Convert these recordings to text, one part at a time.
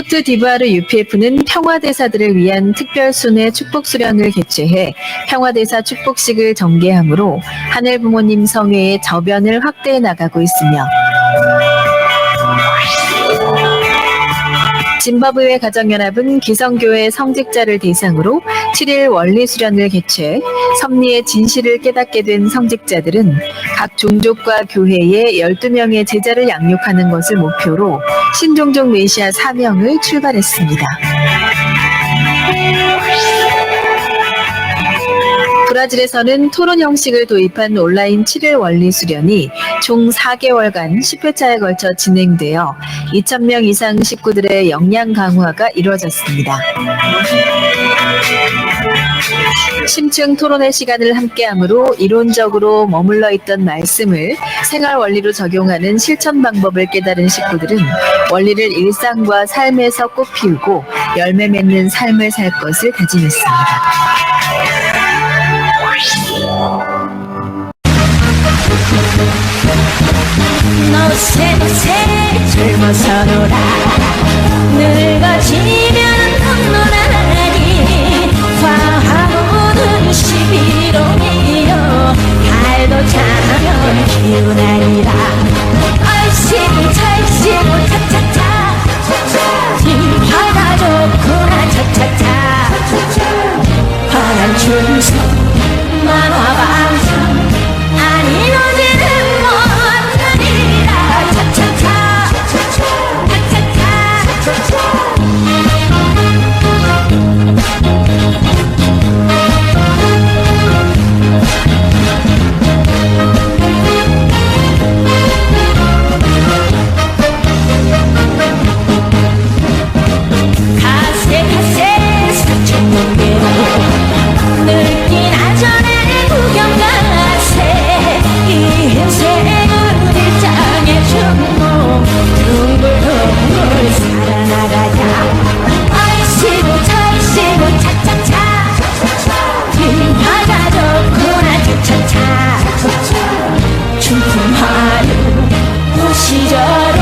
코트디부아르 UPF는 평화대사들을 위한 특별순회 축복수련을 개최해 평화대사 축복식을 전개하므로 하늘부모님 성회의 저변을 확대해 나가고 있으며 짐바브웨 가정연합은 기성교회 성직자를 대상으로 7일 원리수련을 개최 섭리의 진실을 깨닫게 된 성직자들은 각 종족과 교회에 12명의 제자를 양육하는 것을 목표로 신종족 메시아 사명을 출발했습니다. 브라질에서는 토론 형식을 도입한 온라인 7일 원리 수련이 총 4개월간 10회차에 걸쳐 진행되어 2,000명 이상 식구들의 역량 강화가 이루어졌습니다. 심층 토론의 시간을 함께하므로 이론적으로 머물러 있던 말씀을 생활 원리로 적용하는 실천 방법을 깨달은 식구들은 원리를 일상과 삶에서 꽃 피우고 열매 맺는 삶을 살 것을 다짐했습니다. 노새 젊어서 놀아 늙어지면 넉넉하니 화합은 11월이요 달도 차면 기운하리라 얼씨구 철씨구 차차차 화가 좋구나 차차차 파란 춤선 만화방송 아니 어제는 못하리라 차차차 차차차 가세 사천농계로 늙기나 전에 구경 가세 이 인생은 일장의 중목 둥글둥글 살아나가자 얼씨구 철씨구 차차차 화가 좋구나 차차차 춤풍하는 그 시절에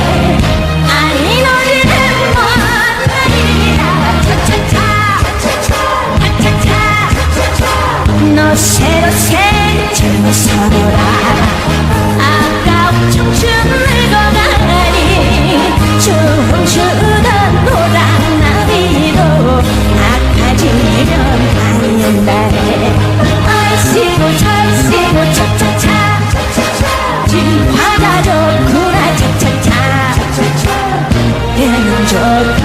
아니 너희는 못하리라 차차차 차차차 노새 젊어서 놀아 아까운 청춘 늙어가니 춤추던 노랑나비도 아파지면 아니온다네 얼씨구 철씨구 차차차 화가 좋구나 차차차 얘는 좋다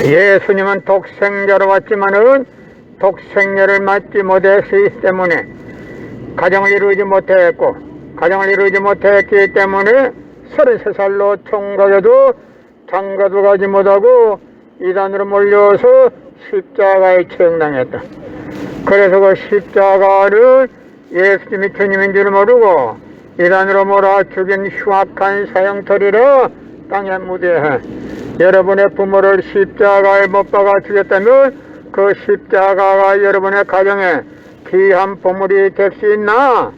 예수님은 독생자로 왔지만은 독생자를 맞지 못했기 때문에 가정을 이루지 못했고 가정을 이루지 못했기 때문에 33살로 총각에도 장가도 가지 못하고 이단으로 몰려서 십자가에 처형당했다. 그래서 그 십자가를 예수님이 주님인 줄 모르고 이단으로 몰아 죽인 흉악한 사형터리라 땅에 무대해 여러분의 부모를 십자가에 못 박아 죽였다면 그 십자가가 여러분의 가정에 귀한 보물이 될 수 있나?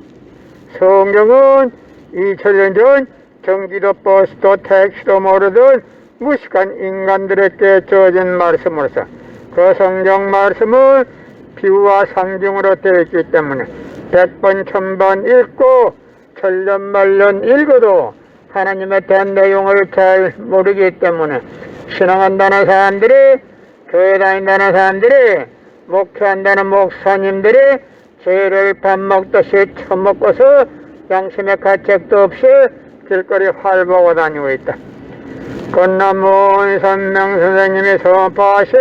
성경은 2000년 전 경기도 버스도 택시도 모르던 무식한 인간들에게 주어진 말씀으로서 그 성경 말씀은 비유와 상징으로 되어 있기 때문에 100번 1000번 읽고 천년만년 읽어도 하나님의 대한 내용을 잘 모르기 때문에 신앙한다는 사람들이 교회 다닌다는 사람들이 목회한다는 목사님들이 죄를 밥 먹듯이 처먹고서 양심의 가책도 없이 길거리 활보고 다니고 있다. 건남문 선명 선생님이 선포하신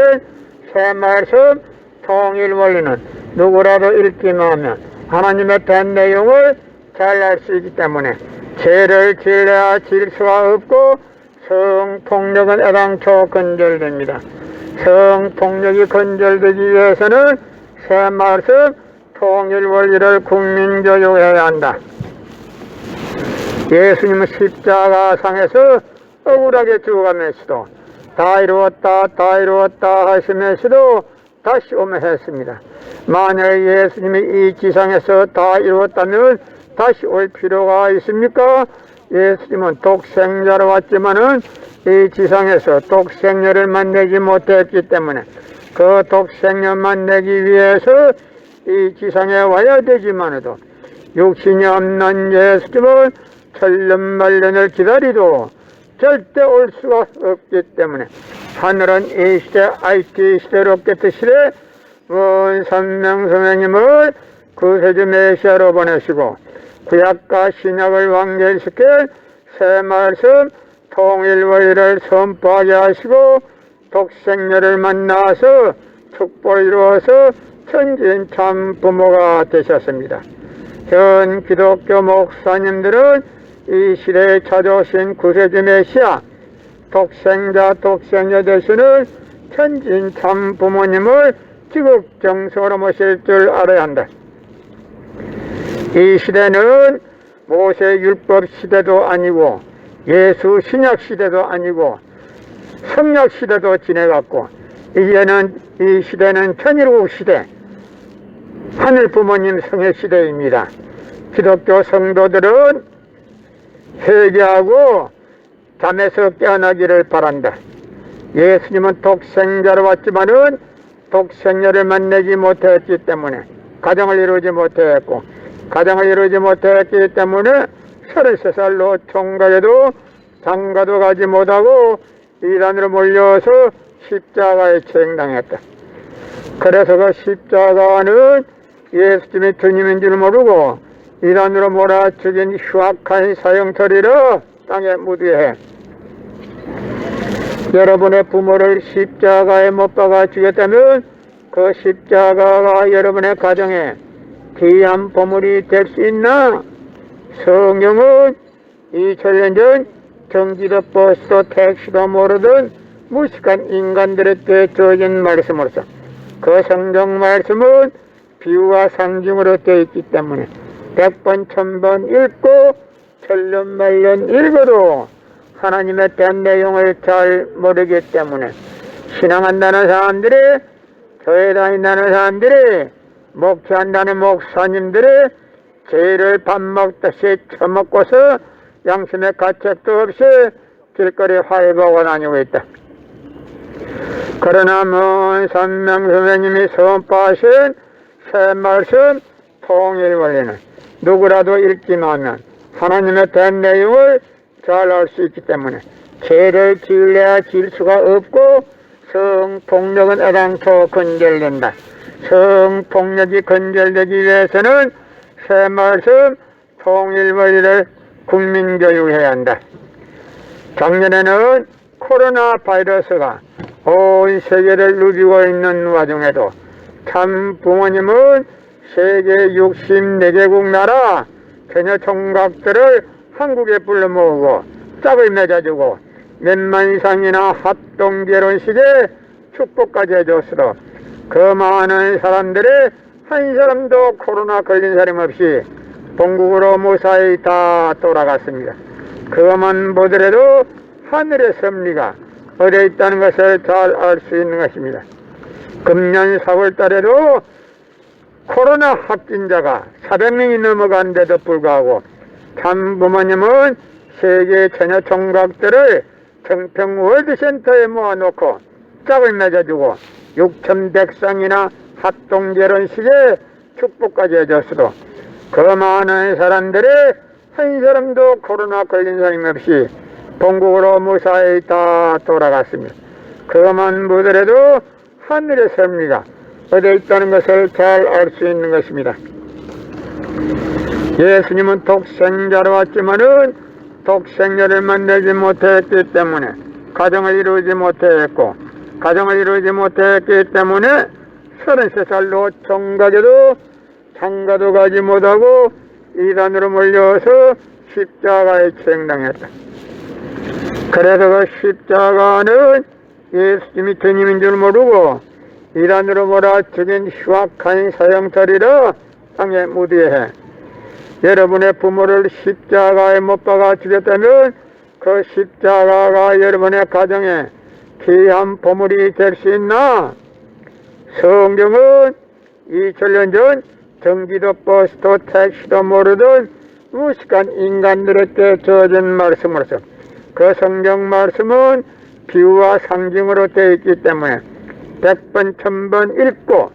새 말씀 통일 원리는 누구라도 읽기만 하면 하나님의 된 내용을 잘 알 수 있기 때문에 죄를 질려야 질수가 없고 성폭력은 애당초 건절됩니다. 성폭력이 건절되기 위해서는 새 말씀 통일 원리를 국민교육해야 한다. 예수님은 십자가상에서 억울하게 죽어가면서도 다 이루었다 하시면서도 다시 오며 했습니다. 만약 예수님이 이 지상에서 다 이루었다면 다시 올 필요가 있습니까? 예수님은 독생자로 왔지만은 이 지상에서 독생녀를 만나지 못했기 때문에 그 독생녀 만나기 위해서 이 지상에 와야 되지만도 육신이 없는 예수님은 천년만년을 기다리도 절대 올 수가 없기 때문에 하늘은 이 시대 IT 시대로 깨뜨시되 선명성령님을 구세주 메시아로 보내시고 구약과 신약을 완결시켜 새 말씀 통일원리를 선포하게 하시고 독생녀를 만나서 축복을 이루어서 천진 참 부모가 되셨습니다. 현 기독교 목사님들은 이 시대에 찾아오신 구세주 메시아 독생자 독생녀 되시는 천진 참 부모님을 지극정성으로 모실 줄 알아야 한다. 이 시대는 모세 율법 시대도 아니고 예수 신약 시대도 아니고 성약 시대도 지내갔고 이제는 이 시대는 천일국 시대 하늘 부모님 성의 시대입니다. 기독교 성도들은 회개하고 잠에서 깨어나기를 바란다. 예수님은 독생자로 왔지만은 독생녀를 만나지 못했기 때문에 가정을 이루지 못했고 가정을 이루지 못했기 때문에 33살로 총각에도 장가도 가지 못하고 이단으로 몰려서 십자가에 처형당했다. 그래서 그 십자가는 예수님이 주님인 줄 모르고 이단으로 몰아 죽인 흉악한 사형처리로 땅에 묻게. 여러분의 부모를 십자가에 못 박아 죽였다면 그 십자가가 여러분의 가정에 귀한 보물이 될 수 있나? 성경은 2000년 전 경기도 버스도 택시도 모르던 무식한 인간들에게 주어진 말씀으로서 그 성경 말씀은 비유와 상징으로 되어 있기 때문에 100번 1000번 읽고 천년만년 읽어도 하나님의 대한 내용을 잘 모르기 때문에 신앙한다는 사람들이 교회 다닌다는 사람들이 목회한다는 목사님들이 죄를 밥 먹듯이 처먹고서 양심의 가책도 없이 길거리 활보고 다니고 있다. 그러나 먼 선명 선생님이 선포하신 새 말씀 통일원리는 누구라도 읽기만 하면 하나님의 된 내용을 잘 알 수 있기 때문에 죄를 지으려야 지을 수가 없고 성폭력은 애당초 건절된다. 성폭력이 건절되기 위해서는 새 말씀 통일원리를 국민교육해야 한다. 작년에는 코로나 바이러스가 온 세계를 누비고 있는 와중에도 참 부모님은 세계 64개국 나라 처녀 총각들을 한국에 불러 모으고 짝을 맺어주고 몇만 이상이나 합동 결혼식에 축복까지 해줬으로 그 많은 사람들이 한 사람도 코로나 걸린 사람 없이 본국으로 무사히 다 돌아갔습니다. 그것만 보더라도 하늘의 섭리가 어디에 있다는 것을 잘 알 수 있는 것입니다. 금년 4월 달에도 코로나 확진자가 400명이 넘어간데도 불구하고 참 부모님은 세계 처녀 총각들을 청평 월드센터에 모아놓고 짝을 맺어주고 6,100상이나 합동 결혼식에 축복까지 해줬어도 그 많은 사람들이 한 사람도 코로나 걸린 사람이 없이 본국으로 무사히 다 돌아갔습니다. 그것만 보더라도 하늘의 섭리가 어디에 있다는 것을 잘 알 수 있는 것입니다. 예수님은 독생자로 왔지만은 독생녀를 만나지 못했기 때문에 가정을 이루지 못했고 가정을 이루지 못했기 때문에 33살로 총각에도 장가도 가지 못하고 이단으로 몰려서 십자가에 처형당했다. 그래서 그 십자가는 예수님이 주님인 줄 모르고 이단으로 몰아 죽인 흉악한 사형처리로 땅에 묻게. 여러분의 부모를 십자가에 못 박아 죽였다면 그 십자가가 여러분의 가정에 귀한 보물이 될 수 있나? 성경은 2000년 전 경기도 버스도 택시도 모르던 무식한 인간들에게 주어진 말씀으로서 그 성경 말씀은 비유와 상징으로 되어 있기 때문에 100번 1000번 읽고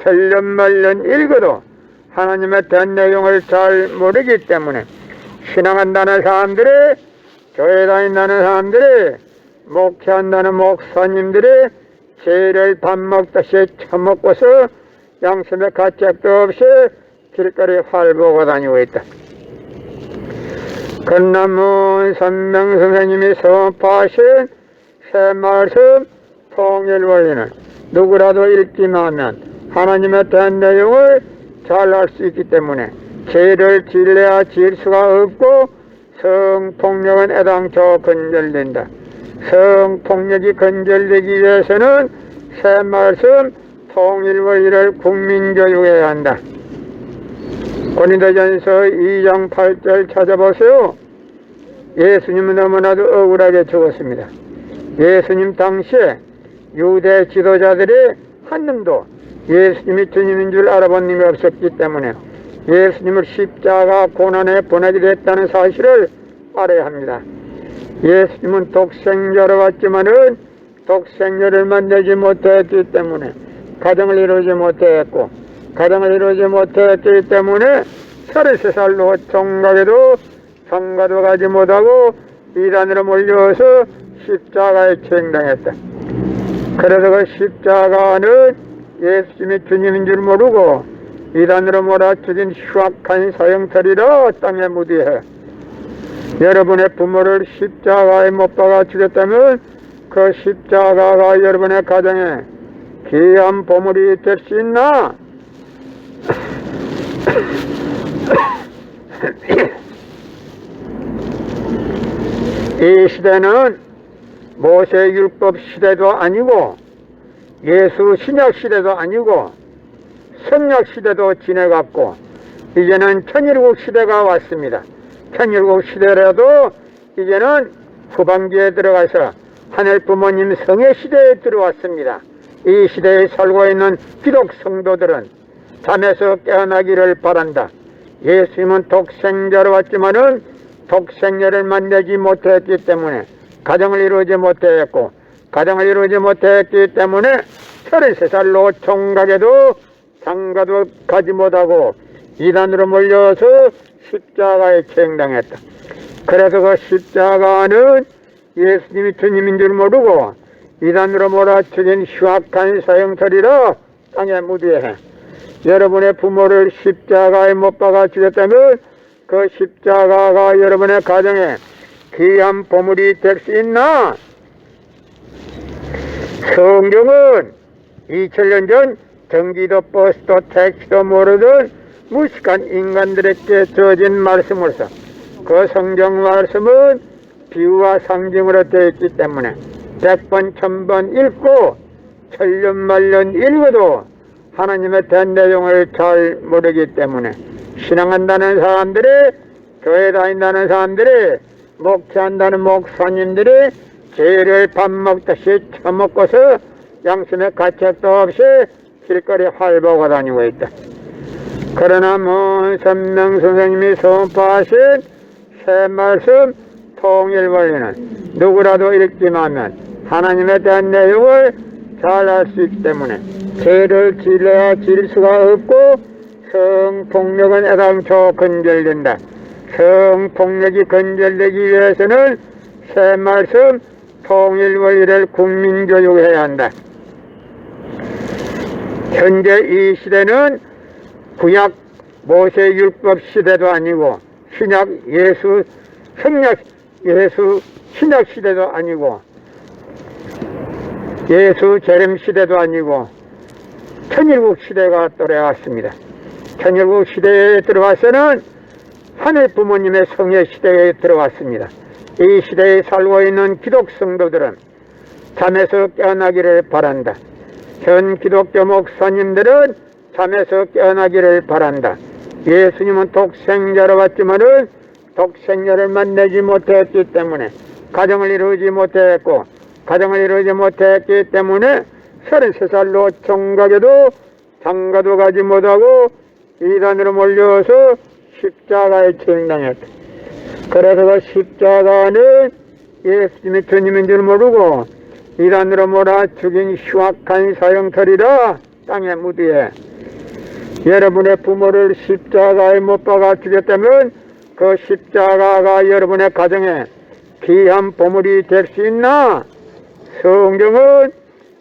천년만년 읽어도 하나님에 대한 내용을 잘 모르기 때문에 신앙한다는 사람들이, 교회 다닌다는 사람들이, 목회한다는 목사님들이 죄를 밥 먹듯이 처먹고서 양심의 가책도 없이 길거리 활보고 다니고 있다. 건남문 선명 선생님이 선포하신 새 말씀 통일 원리는 누구라도 읽기만 하면 하나님에 대한 내용을 잘 알 수 있기 때문에 죄를 질래야 질 수가 없고 성폭력은 애당초 건절된다. 성폭력이 건절되기 위해서는 새 말씀 통일 원리를 국민교육해야 한다. 고린도전서 2장 8절 찾아보세요. 예수님은 너무나도 억울하게 죽었습니다. 예수님 당시에 유대 지도자들이 한 놈도 예수님이 주님인 줄 알아본 놈이 없었기 때문에 예수님을 십자가 고난에 보내게 됐다는 사실을 알아야 합니다. 예수님은 독생자로 왔지만은 독생자를 만나지 못했기 때문에 가정을 이루지 못했고, 가정을 이루지 못했기 때문에 33살로 총각에도 장가도 가지 못하고 이단으로 몰려서 십자가에 처형당했다. 그래서 그 십자가는 예수님이 주님인 줄 모르고 이단으로 몰아 죽인 흉악한 사형살이라 땅에 묻이해. 여러분의 부모를 십자가에 못 박아 죽였다면 그 십자가가 여러분의 가정에 귀한 보물이 될 수 있나? 이 시대는 모세율법 시대도 아니고 예수 신약 시대도 아니고 성약 시대도 지내갔고 이제는 천일국 시대가 왔습니다. 천일국 시대라도 이제는 후반기에 들어가서 하늘 부모님 성의 시대에 들어왔습니다. 이 시대에 살고 있는 기독 성도들은 잠에서 깨어나기를 바란다. 예수님은 독생자로 왔지만은 독생자를 만나지 못했기 때문에 가정을 이루지 못했고, 가정을 이루지 못했기 때문에 33살로 총각에도 장가도 가지 못하고 이단으로 몰려서 십자가에 처형당했다. 그래서 그 십자가는 예수님이 주님인 줄 모르고 이단으로 몰아쳐진 흉악한 사형살이라 땅에 묻이해. 여러분의 부모를 십자가에 못 박아 죽였다면 그 십자가가 여러분의 가정에 귀한 보물이 될 수 있나? 성경은 2000년 전 전기도 버스도 택시도 모르던 무식한 인간들에게 주어진 말씀으로서 그 성경 말씀은 비유와 상징으로 되어 있기 때문에 100번 1000번 읽고 천년만년 읽어도 하나님에 대한 내용을 잘 모르기 때문에 신앙한다는 사람들이, 교회 다닌다는 사람들이, 목회한다는 목사님들이 죄를 밥 먹듯이 처먹고서 양심의 가책도 없이 길거리 활보고 다니고 있다. 그러나 선명 선생님이 선포하신 새 말씀 통일 원리는 누구라도 읽기만 하면 하나님에 대한 내용을 잘 알 수 있기 때문에 죄를 질러야 질 수가 없고 성폭력은 애당초 건절된다. 성폭력이 건절되기 위해서는 새 말씀 통일 원리를 국민교육해야 한다. 현재 이 시대는 구약 모세율법 시대도 아니고 신약 예수 성약 예수 신약 시대도 아니고 예수 재림 시대도 아니고 천일국 시대가 또래왔습니다. 천일국 시대에 들어와서는 하늘 부모님의 성의 시대에 들어왔습니다. 이 시대에 살고 있는 기독 성도들은 잠에서 깨어나기를 바란다. 현 기독교 목사님들은 잠에서 깨어나기를 바란다. 예수님은 독생자로 왔지만은 독생자를 만나지 못했기 때문에 가정을 이루지 못했고, 가정을 이루지 못했기 때문에 33살로 총각에도 장가도 가지 못하고 이단으로 몰려서 십자가에 처형당했다. 그래서 그 십자가는 예수님이 주님인 줄 모르고 이단으로 몰아 죽인 흉악한 사형터리라 땅에 무디에. 여러분의 부모를 십자가에 못 박아 죽였다면 그 십자가가 여러분의 가정에 귀한 보물이 될 수 있나? 성경은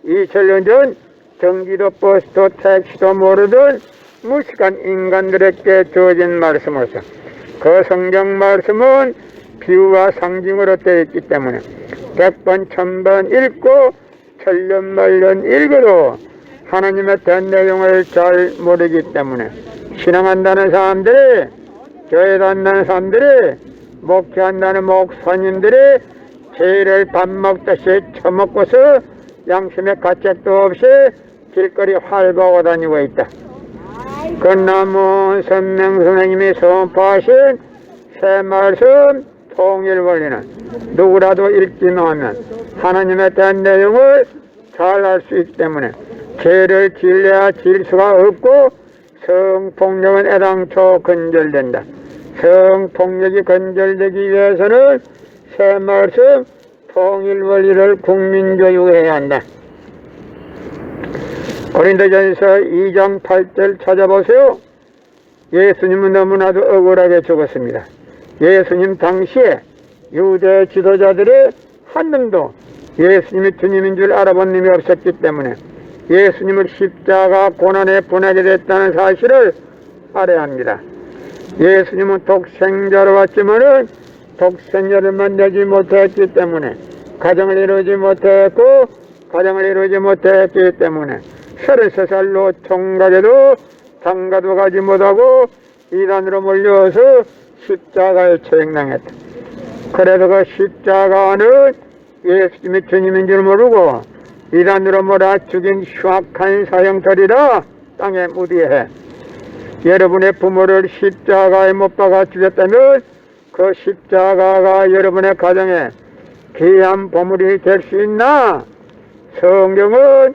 2000년 전 전기도 버스도 택시도 모르던 무식한 인간들에게 주어진 말씀으로서 그 성경 말씀은 비유와 상징으로 되어 있기 때문에 100번 1000번 읽고 천년만년 읽어도 하나님의 된 내용을 잘 모르기 때문에 신앙한다는 사람들이, 교회 다닌다는 사람들이, 목회한다는 목사님들이 죄를 밥 먹듯이 처먹고서 양심의 가책도 없이 길거리 활보하고 다니고 있다. 건나무 선명 선생님이 선포하신 새 말씀 통일 원리는 누구라도 읽기만 하면 하나님의 대한 내용을 잘 알 수 있기 때문에 죄를 질려야 질 수가 없고 성폭력은 애당초 건절된다. 성폭력이 건절되기 위해서는 새 말씀 통일 원리를 국민교육해야 한다. 고린도전서 2장 8절 찾아보세요. 예수님은 너무나도 억울하게 죽었습니다. 예수님 당시에 유대 지도자들의 한 놈도 예수님이 주님인 줄 알아본 놈이 없었기 때문에 예수님을 십자가 고난에 보내게 됐다는 사실을 알아야 합니다. 예수님은 독생자로 왔지만은 독생자를만 내지 못했기 때문에 가정을 이루지 못했고 가정을 이루지 못했기 때문에 33살로 총각에도 장가도 가지 못하고 이단으로 몰려서 십자가에 처형당했다. 그래서 그 십자가는 예수님이 주님인 줄 모르고 이단으로 몰아 죽인 흉악한 사형터리라 땅에 무디해. 여러분의 부모를 십자가에 못 박아 죽였다면 그 십자가가 여러분의 가정에 귀한 보물이 될 수 있나? 성경은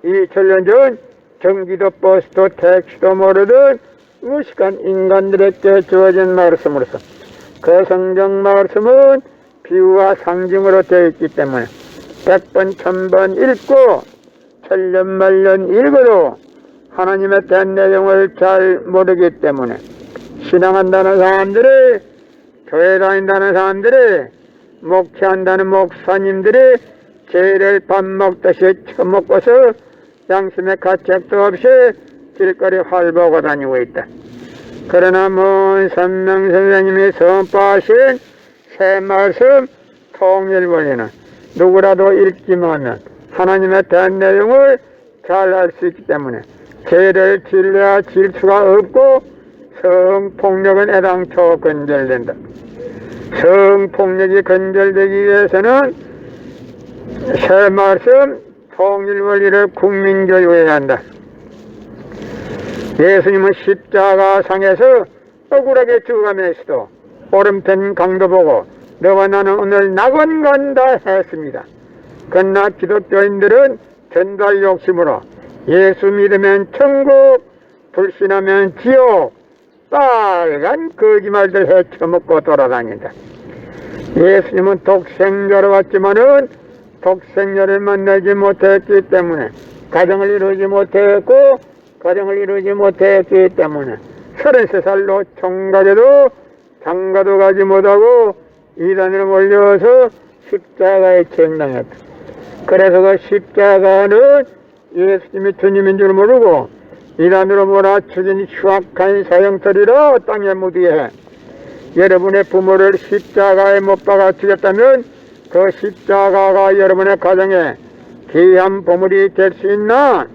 2000년 전 전기도 버스도 택시도 모르던 무식한 인간들에게 주어진 말씀으로서 그 성경 말씀은 비유와 상징으로 되어 있기 때문에 100번 1000번 읽고 천년만년 읽어도 하나님의 된 내용을 잘 모르기 때문에 신앙한다는 사람들이, 교회 다닌다는 사람들이, 목회한다는 목사님들이 죄를 밥 먹듯이 처먹고서 양심의 가책도 없이 길거리 활보하고 다니고 있다. 그러나 먼 선명 선생님이 선포하신 새 말씀 통일 원리는 누구라도 읽기만 하면 하나님의 대한 내용을 잘 알 수 있기 때문에 죄를 질려야 질 수가 없고 성폭력은 애당초 건절된다. 성폭력이 건절되기 위해서는 새 말씀 통일 원리를 국민교육해야 한다. 예수님은 십자가 상에서 억울하게 죽어가면서도 오른편 강도 보고 너와 나는 오늘 낙원 간다 했습니다. 그러나 기독교인들은 전달 욕심으로 예수 믿으면 천국, 불신하면 지옥, 빨간 거짓말들 헤쳐먹고 돌아다닌다. 예수님은 독생자로 왔지만은 독생자를 만나지 못했기 때문에 가정을 이루지 못했고 가정을 이루지 못했기 때문에 33살로 총각에도 장가도 가지 못하고 이단으로 몰려서 십자가에 처형당했다. 그래서 그 십자가는 예수님이 주님인 줄 모르고 이단으로 몰아 죽인 흉악한 사형터리라 땅에 무디해. 여러분의 부모를 십자가에 못 박아 죽였다면 그 십자가가 여러분의 가정에 귀한 보물이 될 수 있나?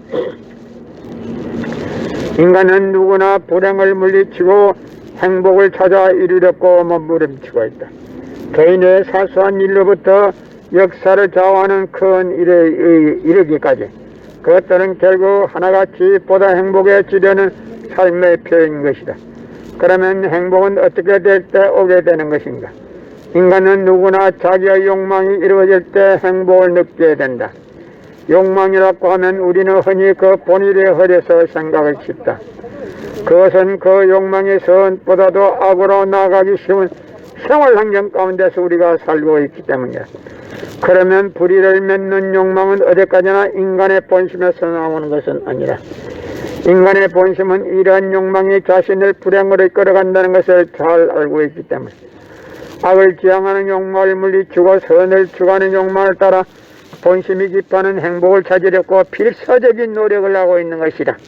인간은 누구나 불행을 물리치고 행복을 찾아 이르려고 몸부림치고 있다. 개인의 사소한 일로부터 역사를 좌우하는 큰 일에 이르기까지 그것들은 결국 하나같이 보다 행복해지려는 삶의 표현인 것이다. 그러면 행복은 어떻게 될 때 오게 되는 것인가? 인간은 누구나 자기의 욕망이 이루어질 때 행복을 느끼게 된다. 욕망이라고 하면 우리는 흔히 그 본일에 흐려서 생각을 짓다. 그것은 그 욕망의 선보다도 악으로 나아가기 쉬운 생활 환경 가운데서 우리가 살고 있기 때문이야. 그러면 불의를 맺는 욕망은 어디까지나 인간의 본심에서 나오는 것은 아니라, 인간의 본심은 이러한 욕망이 자신을 불행으로 이끌어간다는 것을 잘 알고 있기 때문에 악을 지향하는 욕망을 물리치고 선을 추구하는 욕망을 따라 본심이 기뻐하는 행복을 찾으려고 필사적인 노력을 하고 있는 것이다.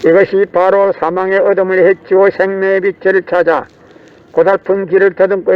이것이 바로 사망의 어둠을 해치고 생명의 빛을 찾아 고달픈 길을 더듬고